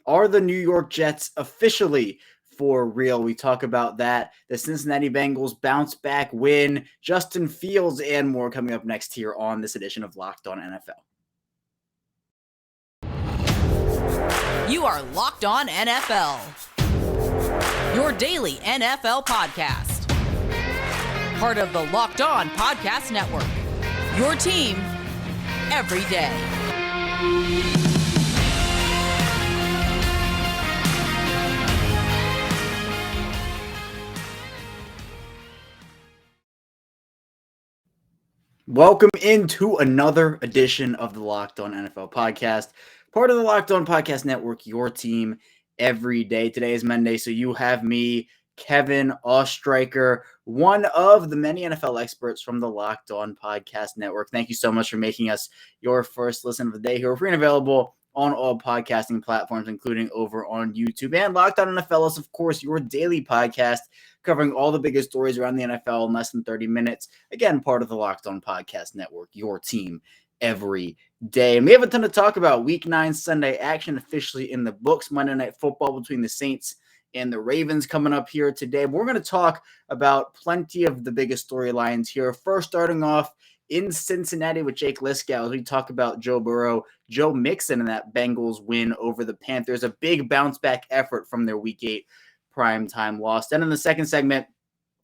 Are the New York Jets officially for real? We talk about that. The Cincinnati Bengals bounce back win, Justin Fields, and more coming up next here on this edition of Locked On NFL. You are Locked On NFL, your daily NFL podcast. Part of the Locked On Podcast Network, your team every day. Welcome into another edition of the Locked On NFL podcast, part of the Locked On Podcast Network, your team every day. Today is Monday, so you have me, Kevin Ostreicher, one of the many NFL experts from the Locked On Podcast Network. Thank you so much for making us your first listen of the day here. We're free and available on all podcasting platforms, including over on YouTube. And Locked On NFL is, of course, your daily podcast covering all the biggest stories around the NFL in less than 30 minutes. Again, part of the Locked On Podcast Network, your team every day. And we have a ton to talk about. Week 9 Sunday action officially in the books. Monday Night Football between the Saints and the Ravens coming up here today. We're going to talk about plenty of the biggest storylines here. First, starting off in Cincinnati with Jake Liscow, as we talk about Joe Burrow, Joe Mixon, and that Bengals win over the Panthers. A big bounce back effort from their Week 8 primetime loss. Then in the second segment,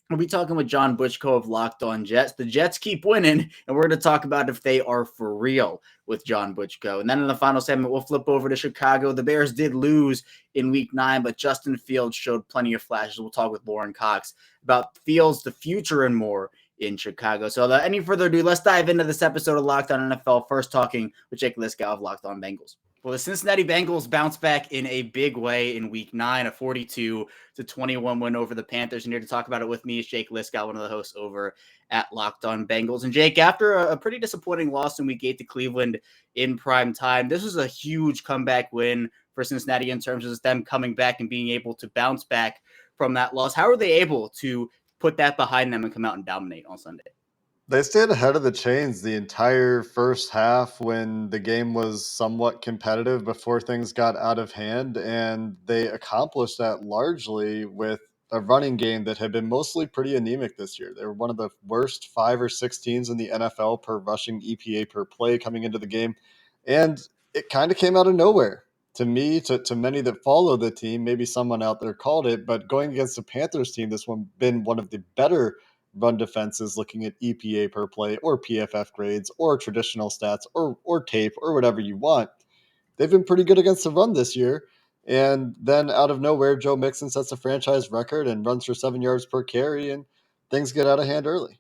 we'll be talking with John Butchko of Locked On Jets. The Jets keep winning, and we're going to talk about if they are for real with John Butchko. And then in the final segment, we'll flip over to Chicago. The Bears did lose in Week 9, but Justin Fields showed plenty of flashes. We'll talk with Lorin Cox about Fields, the future, and more in Chicago. So without any further ado, let's dive into this episode of Locked On NFL. First talking with Jake Liscow of Locked On Bengals. Well, the Cincinnati Bengals bounced back in a big way in Week 9, a 42-21 win over the Panthers. And here to talk about it with me is Jake Liscow, one of the hosts over at Locked On Bengals. And Jake, after a pretty disappointing loss in Week 8 to Cleveland in prime time, this was a huge comeback win for Cincinnati in terms of them coming back and being able to bounce back from that loss. How are they able to put that behind them and come out and dominate on Sunday? They stayed ahead of the chains the entire first half when the game was somewhat competitive before things got out of hand, and they accomplished that largely with a running game that had been mostly pretty anemic this year. They were one of the worst 5 or 6 teams in the NFL per rushing EPA per play coming into the game, and it kind of came out of nowhere. To me, to many that follow the team, maybe someone out there called it, but going against the Panthers team, this one been one of the better run defenses looking at EPA per play or PFF grades or traditional stats or tape or whatever you want. They've been pretty good against the run this year. And then out of nowhere, Joe Mixon sets a franchise record and runs for 7 yards per carry, and things get out of hand early.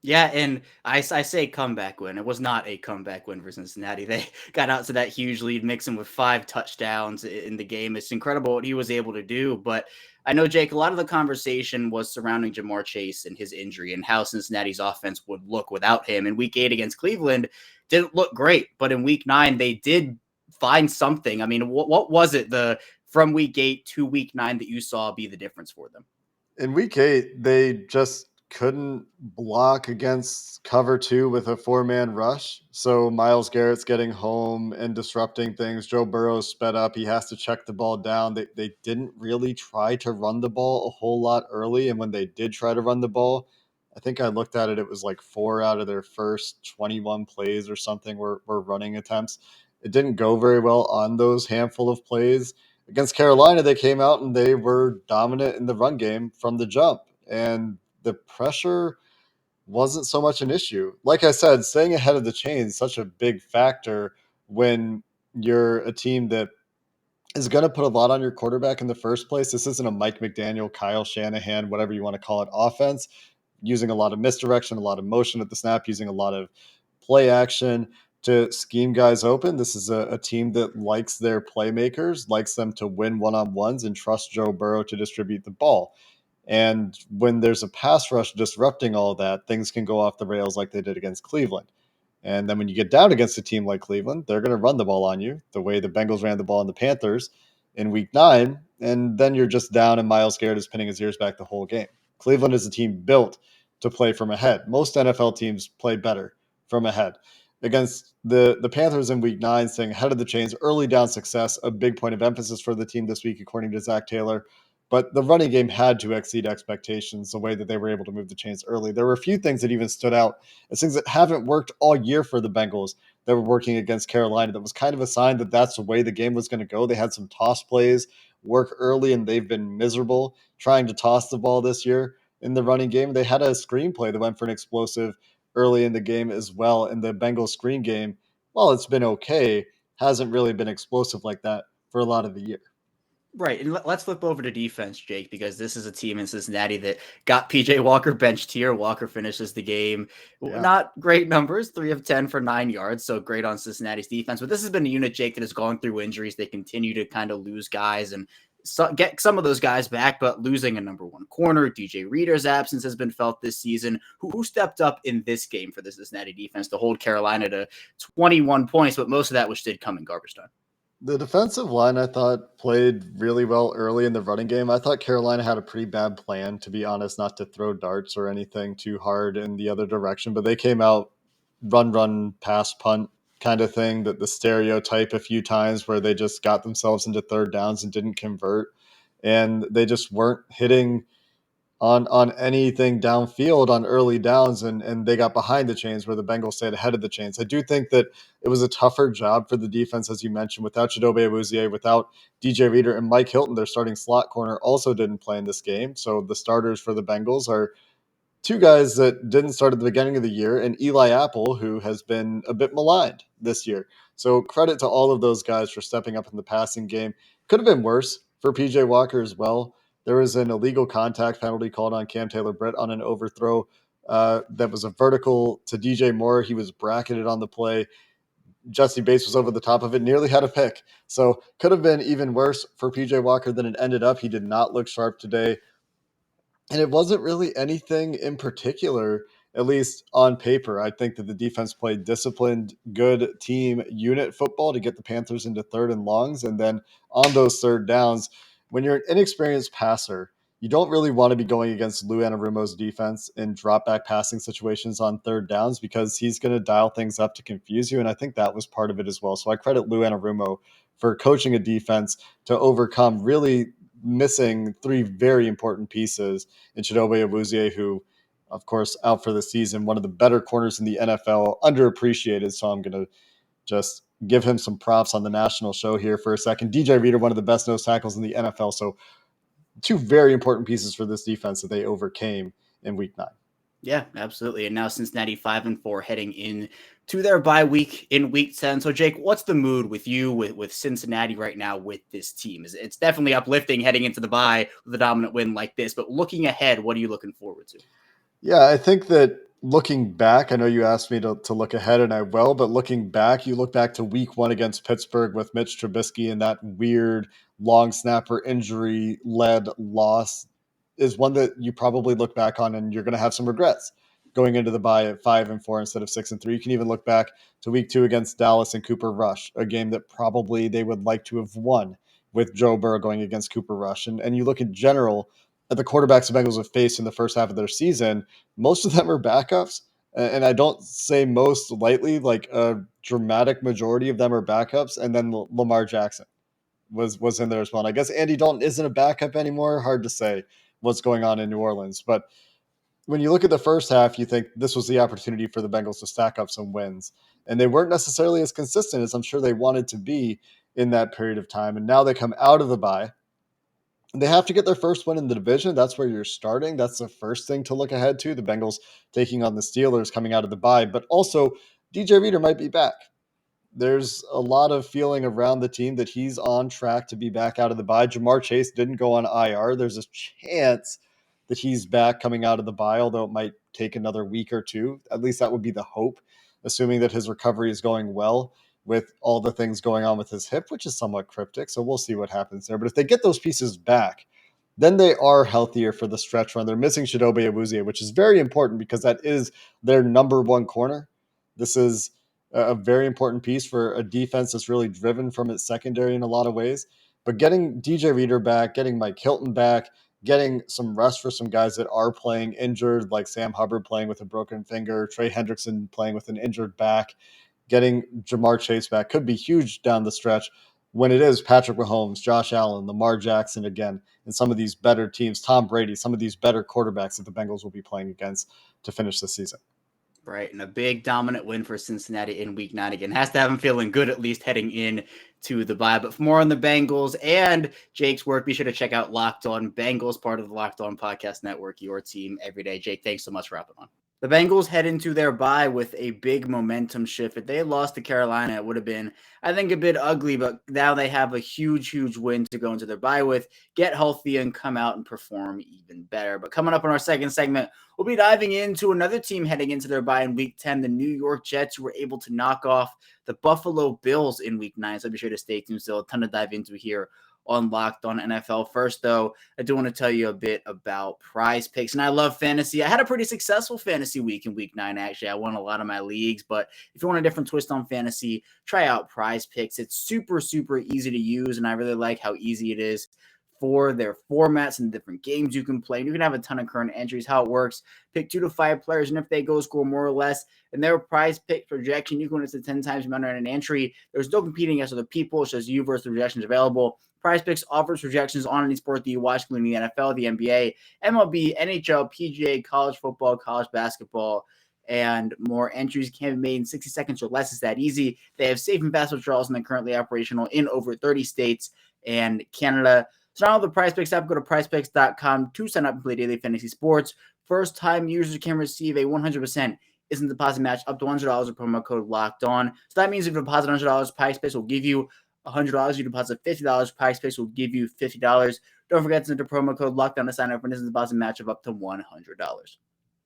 Yeah, and I say comeback win. It was not a comeback win for Cincinnati. They got out to that huge lead, Mixon with 5 touchdowns in the game. It's incredible what he was able to do. But I know, Jake, a lot of the conversation was surrounding Jamar Chase and his injury and how Cincinnati's offense would look without him. In Week 8 against Cleveland, didn't look great. But in Week 9, they did find something. I mean, what was it from Week 8 to Week 9 that you saw be the difference for them? In Week 8, they just couldn't block against cover 2 with a 4-man rush. So Myles Garrett's getting home and disrupting things. Joe Burrow's sped up. He has to check the ball down. They didn't really try to run the ball a whole lot early. And when they did try to run the ball, I think I looked at it, it was like 4 out of their first 21 plays or something were running attempts. It didn't go very well on those handful of plays. Against Carolina, they came out and they were dominant in the run game from the jump. And the pressure wasn't so much an issue. Like I said, staying ahead of the chain is such a big factor when you're a team that is going to put a lot on your quarterback in the first place. This isn't a Mike McDaniel, Kyle Shanahan, whatever you want to call it, offense, using a lot of misdirection, a lot of motion at the snap, using a lot of play action to scheme guys open. This is a team that likes their playmakers, likes them to win one-on-ones, and trusts Joe Burrow to distribute the ball. And when there's a pass rush disrupting all of that, things can go off the rails like they did against Cleveland. And then when you get down against a team like Cleveland, they're going to run the ball on you the way the Bengals ran the ball on the Panthers in Week 9. And then you're just down and Myles Garrett is pinning his ears back the whole game. Cleveland is a team built to play from ahead. Most NFL teams play better from ahead. against the Panthers in week 9, staying ahead of the chains, early down success, a big point of emphasis for the team this week, according to Zach Taylor. But the running game had to exceed expectations the way that they were able to move the chains early. There were a few things that even stood out as things that haven't worked all year for the Bengals that were working against Carolina. That was kind of a sign that that's the way the game was going to go. They had some toss plays work early, and they've been miserable trying to toss the ball this year in the running game. They had a screenplay that went for an explosive early in the game as well. And the Bengals screen game, while it's been okay, hasn't really been explosive like that for a lot of the year. Right, and let's flip over to defense, Jake, because this is a team in Cincinnati that got PJ Walker benched here. Walker finishes the game. Yeah. Not great numbers, 3 of 10 for 9 yards, so great on Cincinnati's defense. But this has been a unit, Jake, that has gone through injuries. They continue to kind of lose guys and get some of those guys back, but losing a number one corner. DJ Reader's absence has been felt this season. Who stepped up in this game for the Cincinnati defense to hold Carolina to 21 points, but most of that which did come in garbage time? The defensive line, I thought, played really well early in the running game. I thought Carolina had a pretty bad plan, to be honest, not to throw darts or anything too hard in the other direction, but they came out run, pass, punt kind of thing, that the stereotype a few times where they just got themselves into third downs and didn't convert. And they just weren't hitting on anything downfield on early downs, and they got behind the chains where the Bengals stayed ahead of the chains. I do think that it was a tougher job for the defense, as you mentioned, without Chidobe Awuzie, without DJ Reader, and Mike Hilton, their starting slot corner, also didn't play in this game. So the starters for the Bengals are two guys that didn't start at the beginning of the year, and Eli Apple, who has been a bit maligned this year. So credit to all of those guys for stepping up in the passing game. Could have been worse for PJ Walker as well. There was an illegal contact penalty called on Cam Taylor-Britt on an overthrow that was a vertical to DJ Moore. He was bracketed on the play. Jesse Bates was over the top of it, nearly had a pick. So could have been even worse for PJ Walker than it ended up. He did not look sharp today. And it wasn't really anything in particular, at least on paper. I think that the defense played disciplined, good team unit football to get the Panthers into third and longs. And then on those third downs, when you're an inexperienced passer, you don't really want to be going against Lou Anarumo's defense in drop back passing situations on third downs, because he's going to dial things up to confuse you. And I think that was part of it as well. So I credit Lou Anarumo for coaching a defense to overcome really missing three very important pieces in Chidobe Awuzie, who, of course, out for the season, one of the better corners in the NFL, underappreciated. So I'm going to just give him some props on the national show here for a second. DJ Reader, one of the best nose tackles in the NFL. So two very important pieces for this defense that they overcame in week 9. Yeah, absolutely. And now Cincinnati 5-4 heading in to their bye week in week 10. So Jake, what's the mood with you with Cincinnati right now with this team? It's definitely uplifting heading into the bye with a dominant win like this, but looking ahead, what are you looking forward to? Yeah, I think that looking back, I know you asked me to look ahead, and I will, but looking back, you look back to week 1 against Pittsburgh with Mitch Trubisky and that weird long snapper injury led loss is one that you probably look back on and you're going to have some regrets going into the bye at 5-4 instead of 6-3. You can even look back to week 2 against Dallas and Cooper Rush, a game that probably they would like to have won with Joe Burrow going against Cooper Rush. And you look in general at the quarterbacks the Bengals have faced in the first half of their season, most of them are backups. And I don't say most lightly, like a dramatic majority of them are backups. And then Lamar Jackson was in there as well. And I guess Andy Dalton isn't a backup anymore. Hard to say what's going on in New Orleans. But when you look at the first half, you think this was the opportunity for the Bengals to stack up some wins. And they weren't necessarily as consistent as I'm sure they wanted to be in that period of time. And now they come out of the bye. They have to get their first win in the division. That's where you're starting. That's the first thing to look ahead to. The Bengals taking on the Steelers coming out of the bye. But also, DJ Reader might be back. There's a lot of feeling around the team that he's on track to be back out of the bye. Jamar Chase didn't go on IR. There's a chance that he's back coming out of the bye, although it might take another week or two. At least that would be the hope, assuming that his recovery is going well with all the things going on with his hip, which is somewhat cryptic. So we'll see what happens there. But if they get those pieces back, then they are healthier for the stretch run. They're missing Chidobe Awuzie, which is very important because that is their number one corner. This is a very important piece for a defense that's really driven from its secondary in a lot of ways. But getting DJ Reader back, getting Mike Hilton back, getting some rest for some guys that are playing injured, like Sam Hubbard playing with a broken finger, Trey Hendrickson playing with an injured back, getting Jamar Chase back could be huge down the stretch when it is Patrick Mahomes, Josh Allen, Lamar Jackson again, and some of these better teams, Tom Brady, some of these better quarterbacks that the Bengals will be playing against to finish the season. Right, and a big dominant win for Cincinnati in Week 9 again. Has to have them feeling good at least heading in to the bye. But for more on the Bengals and Jake's work, be sure to check out Locked On Bengals, part of the Locked On Podcast Network, your team every day. Jake, thanks so much for hopping on. The Bengals head into their bye with a big momentum shift. If they had lost to Carolina, it would have been, I think, a bit ugly, but now they have a huge, huge win to go into their bye with, get healthy, and come out and perform even better. But coming up in our second segment, we'll be diving into another team heading into their bye in Week 10, the New York Jets, who were able to knock off the Buffalo Bills in Week 9. So be sure to stay tuned. Still a ton to dive into here on Locked On NFL. First, though, I do want to tell you a bit about PrizePicks, and I love fantasy. I had a pretty successful fantasy week in Week 9, actually. I won a lot of my leagues, but if you want a different twist on fantasy, try out PrizePicks. It's super, super easy to use, and I really like how easy it is for their formats and different games you can play. And you can have a ton of current entries. How it works, pick 2 to 5 players, and if they go score more or less, and their PrizePicks projection, you can win it to 10 times the amount in an entry. There's no competing against other people. It's just you versus the projections available. PrizePicks offers projections on any sport that you watch, including the NFL, the NBA, MLB, NHL, PGA, college football, college basketball, and more. Entries can be made in 60 seconds or less. It's that easy. They have safe and fast withdrawals, and they're currently operational in over 30 states and Canada. So now the PrizePicks app, go to prizepicks.com to sign up and play daily fantasy sports. First-time users can receive a 100% instant deposit match up to $100 with promo code Locked On. So that means if you deposit $100, PrizePicks will give you $100. You deposit $50, PrizePicks will give you $50. Don't forget to enter promo code Locked On to sign up for an instant deposit match of up to $100.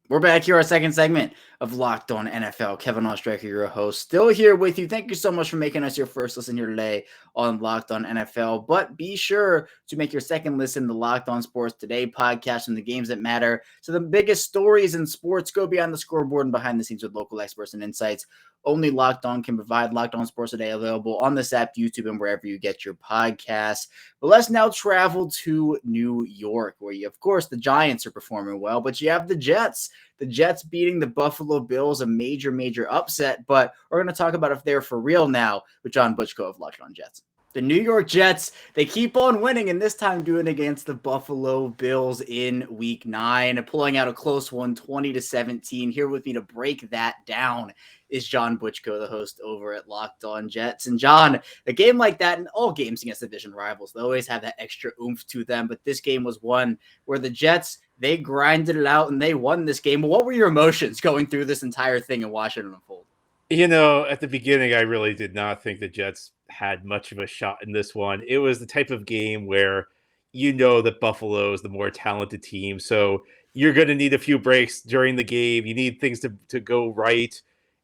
We're back here, our second segment of Locked On NFL. Kevin Oestreicher, your host, still here with you. Thank you so much for making us your first listen here today on Locked On NFL. But be sure to make your second listen to Locked On Sports Today podcast and the games that matter. So the biggest stories in sports go beyond the scoreboard and behind the scenes with local experts and insights. Only Locked On can provide. Locked On Sports Today available on this app, YouTube, and wherever you get your podcasts. But let's now travel to New York, where of course, the Giants are performing well, but you have the Jets. The Jets beating the Buffalo Bills, a major, major upset. But we're going to talk about if they're for real now with John Butchko of Locked On Jets. The New York Jets, they keep on winning, and this time doing it against the Buffalo Bills in Week 9, pulling out a close one, 20-17. Here with me to break that down is John Butchko, the host over at Locked On Jets. And John, a game like that, and all games against division rivals, they always have that extra oomph to them. But this game was one where the Jets, they grinded it out and they won this game. What were your emotions going through this entire thing and watching it unfold? You know, at the beginning, I really did not think the Jets had much of a shot in this one. It was the type of game where you know that Buffalo is the more talented team, so you're going to need a few breaks during the game. You need things to go right.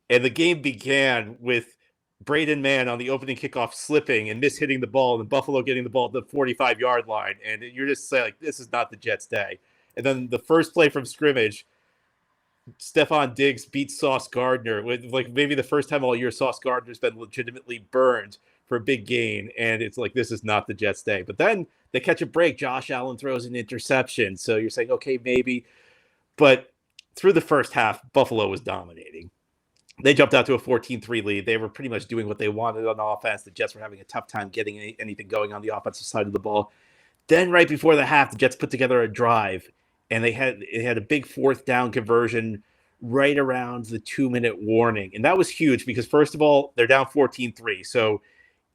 And the game began with Braden Mann on the opening kickoff slipping and mishitting the ball, and Buffalo getting the ball at the 45-yard line. And you're just saying, like, this is not the Jets' day. And then the first play from scrimmage, Stephon Diggs beats Sauce Gardner with, like, maybe the first time all year Sauce Gardner's been legitimately burned for a big gain, and it's like, this is not the Jets' day. But then they catch a break. Josh Allen throws an interception, so you're saying, okay, maybe. But through the first half, Buffalo was dominating. They jumped out to a 14-3 lead. They were pretty much doing what they wanted on offense. The Jets were having a tough time getting anything going on the offensive side of the ball. Then right before the half, the Jets put together a drive, and they had a big fourth down conversion right around the 2-minute warning. And that was huge because, first of all, they're down 14-3. So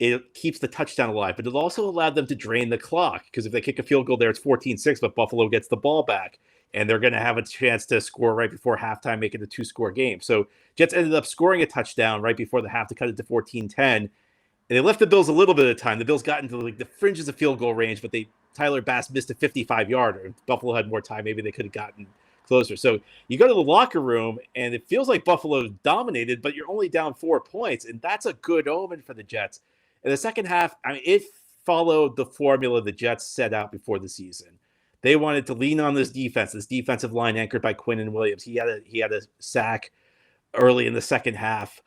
it keeps the touchdown alive, but it also allowed them to drain the clock because if they kick a field goal there, it's 14-6, but Buffalo gets the ball back, and they're going to have a chance to score right before halftime, make it a 2-score game. So Jets ended up scoring a touchdown right before the half to cut it to 14-10, and they left the Bills a little bit of time. The Bills got into like the fringes of field goal range, but Tyler Bass missed a 55-yarder. If Buffalo had more time, maybe they could have gotten closer. So you go to the locker room, and it feels like Buffalo dominated, but you're only down 4 points, and that's a good omen for the Jets. In the second half, I mean, it followed the formula the Jets set out before the season. They wanted to lean on this defensive line anchored by Quinnen Williams. He had a sack early in the second half.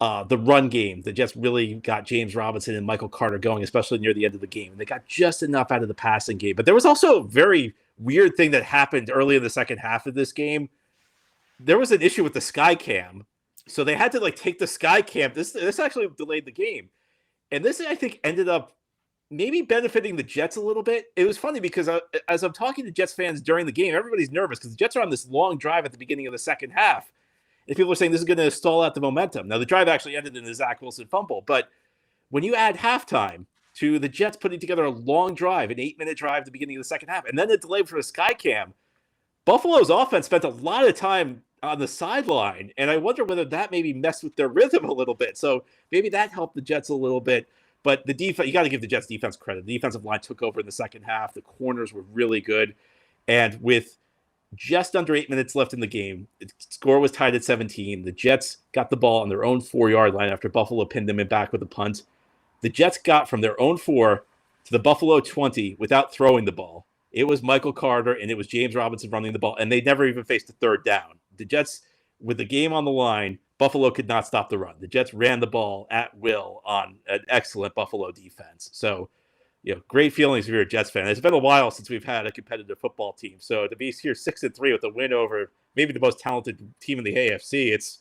The run game, the Jets really got James Robinson and Michael Carter going, especially near the end of the game. They got just enough out of the passing game. But there was also a very weird thing that happened early in the second half of this game. There was an issue with the sky cam. So they had to like take the sky cam. This actually delayed the game. And this, I think, ended up maybe benefiting the Jets a little bit. It was funny because as I'm talking to Jets fans during the game, everybody's nervous because the Jets are on this long drive at the beginning of the second half. And people are saying this is going to stall out the momentum. Now, the drive actually ended in a Zach Wilson fumble. But when you add halftime to the Jets putting together a long drive, an 8-minute drive at the beginning of the second half, and then a delay for a sky cam, Buffalo's offense spent a lot of time on the sideline, and I wonder whether that maybe messed with their rhythm a little bit. So maybe that helped the Jets a little bit. But the defense, you got to give the Jets defense credit. The defensive line took over in the second half. The corners were really good. And with just under 8 minutes left in the game, the score was tied at 17. The Jets got the ball on their own 4-yard line after Buffalo pinned them in back with a punt. The Jets got from their own 4 to the Buffalo 20 without throwing the ball. It was Michael Carter and it was James Robinson running the ball, and they never even faced a third down. The Jets, with the game on the line, Buffalo could not stop the run. The Jets ran the ball at will on an excellent Buffalo defense. So, great feelings if you're a Jets fan. It's been a while since we've had a competitive football team. So to be here 6-3 with a win over maybe the most talented team in the AFC, it's.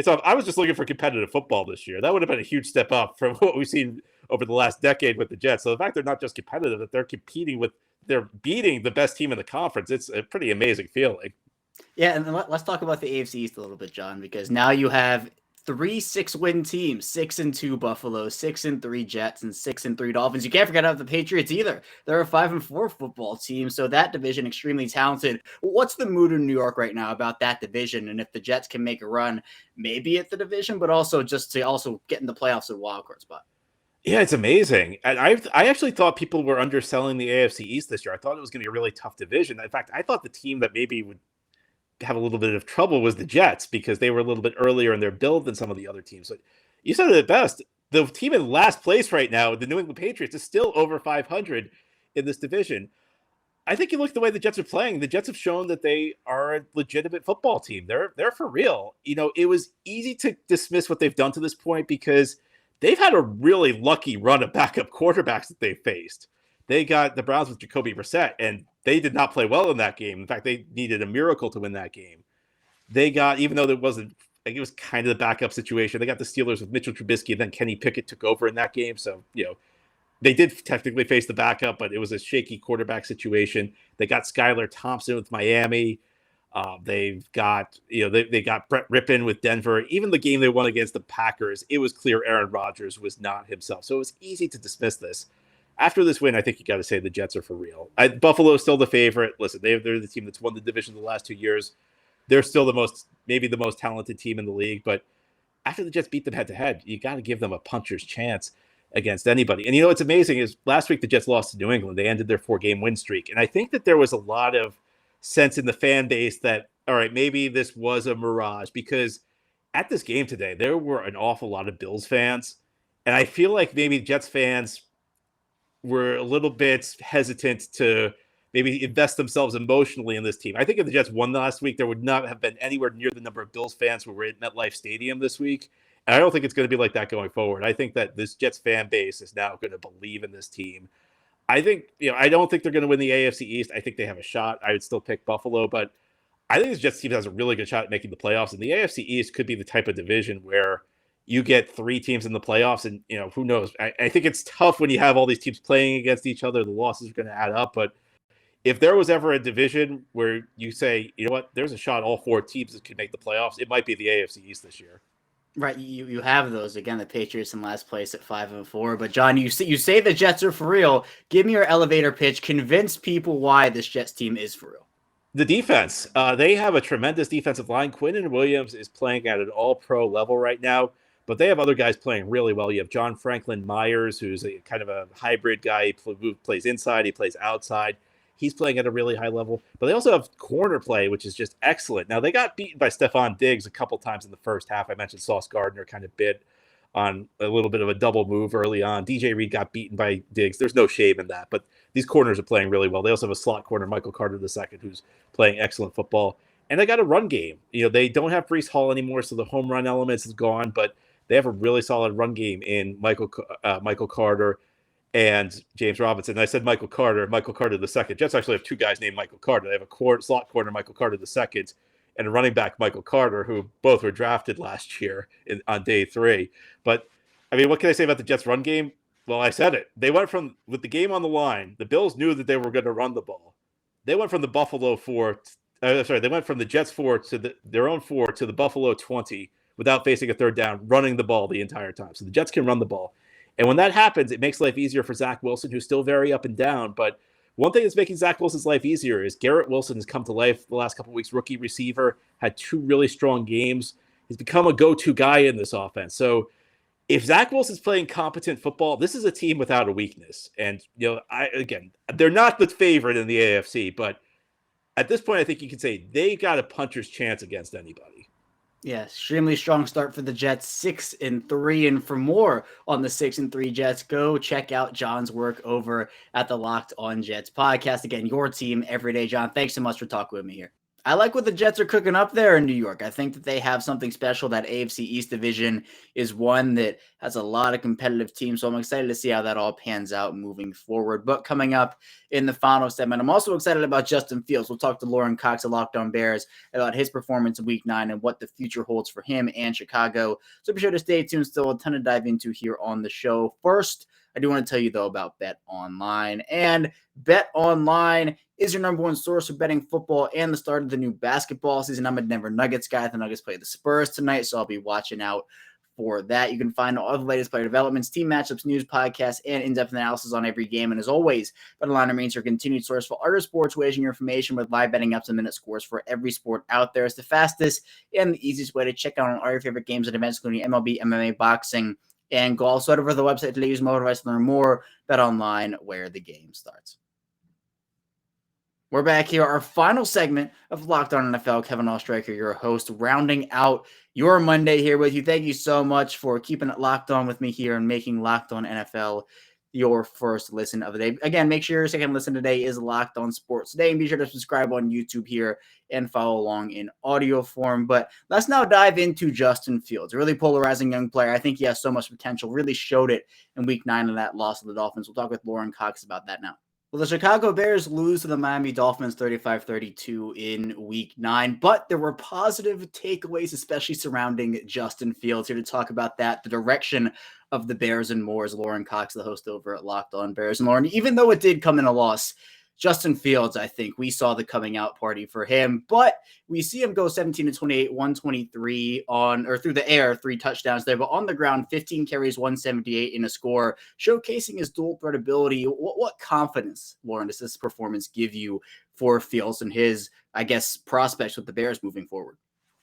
I was just looking for competitive football this year. That would have been a huge step up from what we've seen over the last decade with the Jets. So the fact they're not just competitive, that they're beating the best team in the conference, it's a pretty amazing feeling. Yeah, and let's talk about the AFC East a little bit, John, because now you have 3 6-win teams: 6-2 Buffalo, 6-3 Jets, and 6-3 Dolphins. You can't forget about the Patriots either. They're a 5-4 football team, so that division extremely talented. What's the mood in New York right now about that division? And if the Jets can make a run, maybe at the division, but also just to also get in the playoffs at a wild card spot. Yeah, it's amazing. And I actually thought people were underselling the AFC East this year. I thought it was going to be a really tough division. In fact, I thought the team that maybe would have a little bit of trouble was the Jets because they were a little bit earlier in their build than some of the other teams. So you said it best. The team in last place right now, the New England Patriots, is still over 500 in this division. I think you look at the way the Jets are playing. The Jets have shown that they are a legitimate football team. They're for real. It was easy to dismiss what they've done to this point because they've had a really lucky run of backup quarterbacks that they faced. They got the Browns with Jacoby Brissett, and they did not play well in that game. In fact, they needed a miracle to win that game. They got, even though it was kind of the backup situation, they got the Steelers with Mitchell Trubisky, and then Kenny Pickett took over in that game. So, they did technically face the backup, but it was a shaky quarterback situation. They got Skylar Thompson with Miami. They've got, they got Brett Rippon with Denver. Even the game they won against the Packers, it was clear Aaron Rodgers was not himself. So it was easy to dismiss this. After this win, I think you got to say the Jets are for real. Buffalo is still the favorite. Listen, they're the team that's won the division the last 2 years. They're still maybe the most talented team in the league. But after the Jets beat them head to head, you got to give them a puncher's chance against anybody. And what's amazing is last week the Jets lost to New England. They ended their 4-game win streak. And I think that there was a lot of sense in the fan base that, all right, maybe this was a mirage, because at this game today, there were an awful lot of Bills fans. And I feel like maybe Jets fans were a little bit hesitant to maybe invest themselves emotionally in this team. I think if the Jets won last week, there would not have been anywhere near the number of Bills fans who were at MetLife Stadium this week. And I don't think it's going to be like that going forward. I think that this Jets fan base is now going to believe in this team. I think, I don't think they're going to win the AFC East. I think they have a shot. I would still pick Buffalo, but I think this Jets team has a really good shot at making the playoffs. And the AFC East could be the type of division where you get 3 teams in the playoffs, and who knows? I think it's tough when you have all these teams playing against each other. The losses are going to add up, but if there was ever a division where you say, you know what, there's a shot all 4 teams that could make the playoffs, it might be the AFC East this year. Right, you have those. Again, the Patriots in last place at 5-4. But John, you say the Jets are for real. Give me your elevator pitch. Convince people why this Jets team is for real. The defense. They have a tremendous defensive line. Quinnen Williams is playing at an all-pro level right now, but they have other guys playing really well. You have John Franklin Myers, who's a kind of a hybrid guy. He plays inside, he plays outside. He's playing at a really high level. But they also have corner play, which is just excellent. Now, they got beaten by Stephon Diggs a couple times in the first half. I mentioned Sauce Gardner kind of bit on a little bit of a double move early on. DJ Reed got beaten by Diggs. There's no shame in that. But these corners are playing really well. They also have a slot corner, Michael Carter II, who's playing excellent football. And they got a run game. They don't have Breece Hall anymore, so the home run elements is gone. But they have a really solid run game in Michael Carter and James Robinson. I said Michael Carter II. Jets actually have 2 guys named Michael Carter. They have a slot corner, Michael Carter II, and running back Michael Carter, who both were drafted last year on day 3. But I mean, what can I say about the Jets' run game? Well, I said it. They went from, with the game on the line, the Bills knew that they were going to run the ball. They went from the Buffalo 4, they went from the Jets 4 to their own 4 to the Buffalo 20 without facing a third down, running the ball the entire time. So the Jets can run the ball. And when that happens, it makes life easier for Zach Wilson, who's still very up and down. But one thing that's making Zach Wilson's life easier is Garrett Wilson has come to life the last couple of weeks. Rookie receiver, had 2 really strong games. He's become a go-to guy in this offense. So if Zach Wilson's playing competent football, this is a team without a weakness. And, they're not the favorite in the AFC, but at this point, I think you can say they got a puncher's chance against anybody. Yeah, extremely strong start for the Jets, 6-3. And for more on the 6-3 Jets, go check out John's work over at the Locked On Jets podcast. Again, your team every day. John, thanks so much for talking with me here. I like what the Jets are cooking up there in New York. I think that they have something special. That AFC East division is one that has a lot of competitive teams, so I'm excited to see how that all pans out moving forward. But coming up in the final segment, I'm also excited about Justin Fields. We'll talk to Lorin Cox of Locked On Bears about his performance in Week 9 and what the future holds for him and Chicago. So be sure to stay tuned. Still a ton to dive into here on the show. First, I do want to tell you, though, about BetOnline. And BetOnline is your number one source for betting football and the start of the new basketball season. I'm a Denver Nuggets guy. The Nuggets play the Spurs tonight, so I'll be watching out for that. You can find all the latest player developments, team matchups, news, podcasts, and in-depth analysis on every game. And as always, BetOnline remains your continued source for all your sports wagering information with live betting ups and minute scores for every sport out there. It's the fastest and the easiest way to check out on all your favorite games and events, including MLB, MMA, boxing, and golf. So head over to the website today. Use mobile device to learn more. BetOnline, where the game starts. We're back here, our final segment of Locked On NFL. Kevin Oestreicher, your host, rounding out your Monday here with you. Thank you so much for keeping it locked on with me here and making Locked On NFL your first listen of the day. Again, make sure your second listen today is Locked On Sports Today, and be sure to subscribe on YouTube here and follow along in audio form. But let's now dive into Justin Fields, a really polarizing young player. I think he has so much potential, really showed it in Week 9 of that loss to the Dolphins. We'll talk with Lorin Cox about that now. Well, the Chicago Bears lose to the Miami Dolphins 35-32 in Week 9, but there were positive takeaways, especially surrounding Justin Fields. Here to talk about that, the direction of the Bears and more, is Lorin Cox, the host over at Locked On Bears. And Lorin, even though it did come in a loss, Justin Fields, I think we saw the coming out party for him, but we see him go 17-28, 123 through the air, 3 touchdowns there, but on the ground, 15 carries, 178 in a score, showcasing his dual threat ability. What confidence, Lorin, does this performance give you for Fields and his, I guess, prospects with the Bears moving forward?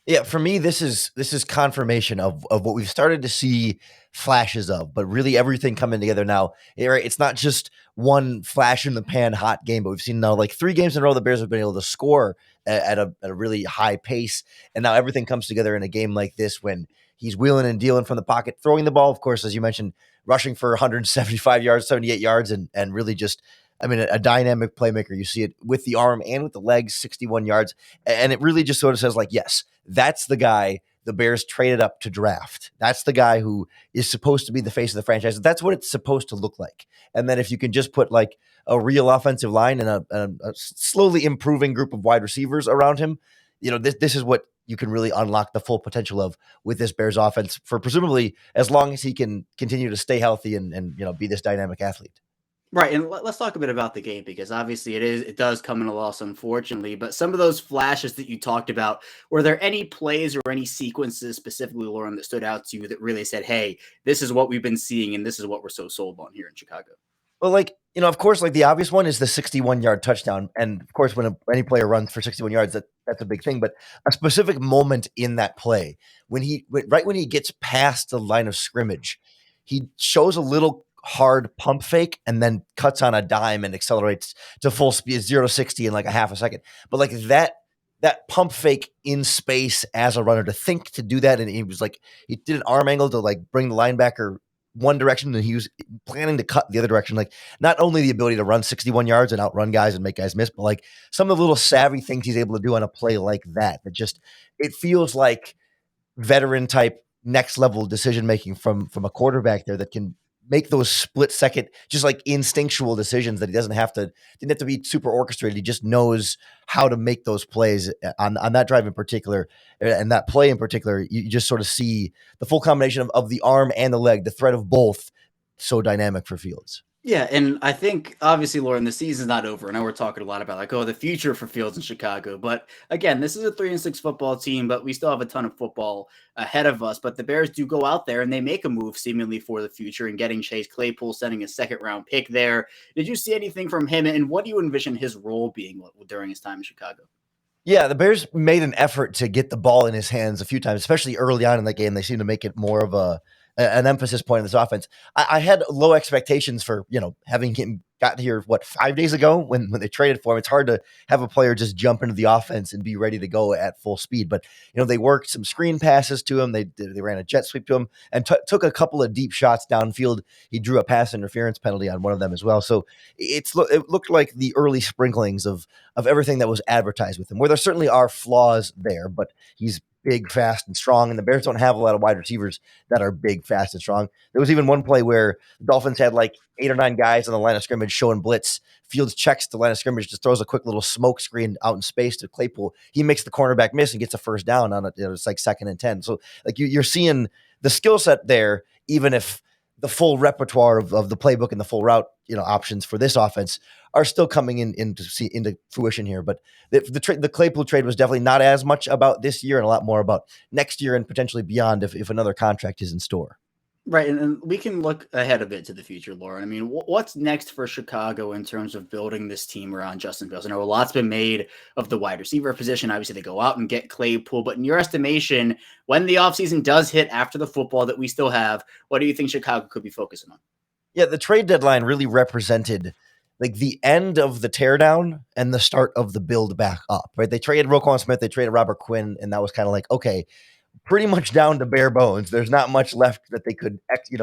Yeah, for me, this is confirmation of what we've started to see flashes of, but really everything coming together now. It's not just one flash in the pan hot game, but we've seen now like 3 games in a row the Bears have been able to score at a really high pace, and now everything comes together in a game like this when he's wheeling and dealing from the pocket, throwing the ball, of course, as you mentioned, rushing for 175 yards, 78 yards, and really just, I mean, a dynamic playmaker. You see it with the arm and with the legs, 61 yards. And it really just sort of says, like, yes, that's the guy the Bears traded up to draft. That's the guy who is supposed to be the face of the franchise. That's what it's supposed to look like. And then if you can just put like a real offensive line and a slowly improving group of wide receivers around him, this is what you can really unlock the full potential of with this Bears offense for presumably as long as he can continue to stay healthy and be this dynamic athlete. Right, and let's talk a bit about the game, because obviously it does come in a loss, unfortunately. But some of those flashes that you talked about, were there any plays or any sequences specifically, Lorin, that stood out to you that really said, hey, this is what we've been seeing and this is what we're so sold on here in Chicago? Well, of course, the obvious one is the 61-yard touchdown. And of course, when any player runs for 61 yards, that's a big thing. But a specific moment in that play, when he gets past the line of scrimmage, he shows a little hard pump fake and then cuts on a dime and accelerates to full speed, 0 to 60 in like a half a second. But like that pump fake in space as a runner, to think to do that, and he did an arm angle to like bring the linebacker one direction and he was planning to cut the other direction. Like, not only the ability to run 61 yards and outrun guys and make guys miss, but like some of the little savvy things he's able to do on a play like that just, it feels like veteran type next level decision making from a quarterback there that can make those split second, just like instinctual decisions that he didn't have to be super orchestrated. He just knows how to make those plays on that drive in particular, and that play in particular. You just sort of see the full combination of the arm and the leg, the threat of both, so dynamic for Fields. Yeah, and I think obviously, Lauren, the season's not over. I know we're talking a lot about the future for Fields in Chicago, but again, this is a 3-6 football team, but we still have a ton of football ahead of us. But the Bears do go out there and they make a move seemingly for the future and getting Chase Claypool, sending a second-round pick there. Did you see anything from him, and what do you envision his role being during his time in Chicago? Yeah, the Bears made an effort to get the ball in his hands a few times, especially early on in the game. They seem to make it more of an emphasis point in this offense. I had low expectations for, having him got here, 5 days ago when they traded for him. It's hard to have a player just jump into the offense and be ready to go at full speed. But, they worked some screen passes to him. They ran a jet sweep to him and took a couple of deep shots downfield. He drew a pass interference penalty on one of them as well. So it looked like the early sprinklings of everything that was advertised with him, where there certainly are flaws there, but he's big, fast, and strong, and the Bears don't have a lot of wide receivers that are big, fast, and strong. There was even one play where the Dolphins had like 8 or 9 guys on the line of scrimmage showing blitz. Fields checks the line of scrimmage, just throws a quick little smoke screen out in space to Claypool. He makes the cornerback miss and gets a first down on it. It's like 2nd and 10. So like you're seeing the skill set there, even if the full repertoire of the playbook and the full route, options for this offense are still coming into fruition here. But the Claypool trade was definitely not as much about this year and a lot more about next year and potentially beyond if another contract is in store. Right, and we can look ahead a bit to the future, Lauren. I mean, what's next for Chicago in terms of building this team around Justin Fields? I know a lot's been made of the wide receiver position. Obviously, they go out and get Claypool. But in your estimation, when the offseason does hit after the football that we still have, what do you think Chicago could be focusing on? Yeah, the trade deadline really represented like the end of the teardown and the start of the build back up, right? They traded Roquan Smith, they traded Robert Quinn, and that was kind of like, okay, pretty much down to bare bones. There's not much left that they could,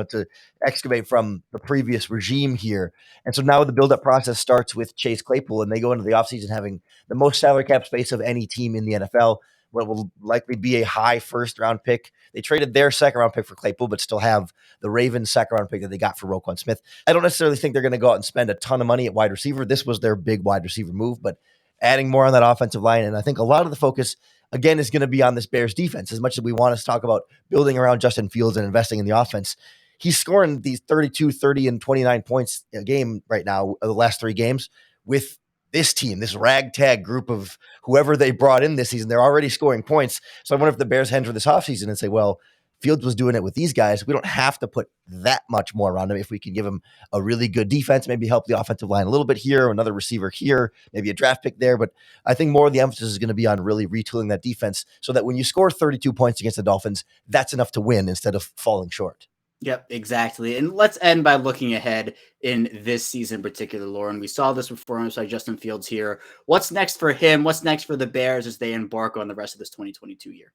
to excavate from the previous regime here. And so now the build-up process starts with Chase Claypool, and they go into the offseason having the most salary cap space of any team in the NFL, what will likely be a high first-round pick. They traded their second-round pick for Claypool, but still have the Ravens' second-round pick that they got for Roquan Smith. I don't necessarily think they're going to go out and spend a ton of money at wide receiver. This was their big wide receiver move, but adding more on that offensive line, and I think a lot of the focus again is going to be on this Bears defense. As much as we want to talk about building around Justin Fields and investing in the offense, he's scoring these 32, 30, and 29 points a game right now, the last 3 games, with this team, this ragtag group of whoever they brought in this season. They're already scoring points. So I wonder if the Bears head for this offseason and say, well, Fields was doing it with these guys. We don't have to put that much more around him if we can give him a really good defense, maybe help the offensive line a little bit here, another receiver here, maybe a draft pick there. But I think more of the emphasis is going to be on really retooling that defense so that when you score 32 points against the Dolphins, that's enough to win instead of falling short. Yep, exactly. And let's end by looking ahead in this season in particular, Lauren. We saw this performance by Justin Fields here. What's next for him? What's next for the Bears as they embark on the rest of this 2022 year?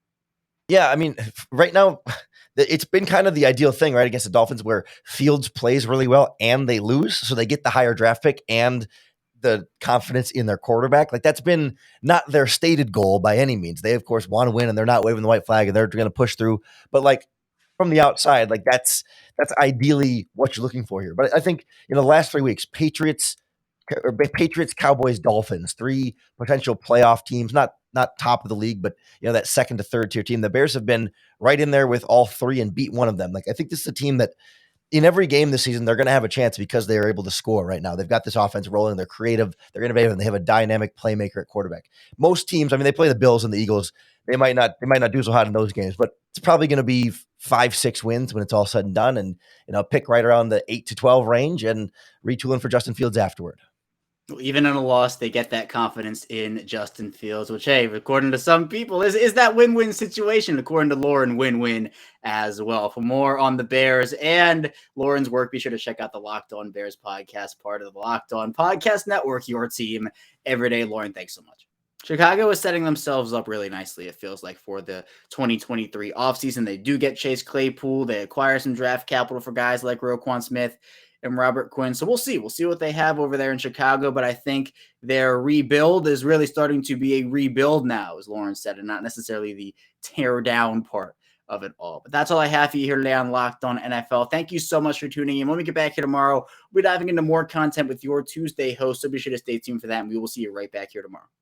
Yeah, I mean, right now, it's been kind of the ideal thing, right, against the Dolphins where Fields plays really well and they lose. So they get the higher draft pick and the confidence in their quarterback. Like that's been not their stated goal by any means. They, of course, want to win and they're not waving the white flag and they're going to push through. But like from the outside, like that's ideally what you're looking for here. But I think in the last 3 weeks, Patriots, Cowboys, Dolphins, 3 potential playoff teams, not top of the league, but that second to third tier team. The Bears have been right in there with all 3 and beat one of them. Like I think this is a team that in every game this season, they're going to have a chance because they are able to score right now. They've got this offense rolling. They're creative. They're innovative, and they have a dynamic playmaker at quarterback. Most teams, I mean, they play the Bills and the Eagles. They might not do so hot in those games, but it's probably going to be 5-6 wins when it's all said and done, and pick right around the 8-12 range and retooling for Justin Fields afterward. Even in a loss, they get that confidence in Justin Fields, which, hey, according to some people, is that win-win situation. According to Lorin, win-win as well. For more on the Bears and Lorin's work, be sure to check out the Locked On Bears podcast, part of the Locked On Podcast Network, your team every day. Lorin, thanks so much. Chicago is setting themselves up really nicely, it feels like, for the 2023 offseason. They do get Chase Claypool. They acquire some draft capital for guys like Roquan Smith and Robert Quinn. So we'll see. We'll see what they have over there in Chicago. But I think their rebuild is really starting to be a rebuild now, as Lorin said, and not necessarily the tear down part of it all. But that's all I have for you here today on Locked On NFL. Thank you so much for tuning in. When we get back here tomorrow, we'll be diving into more content with your Tuesday host, so be sure to stay tuned for that, and we will see you right back here tomorrow.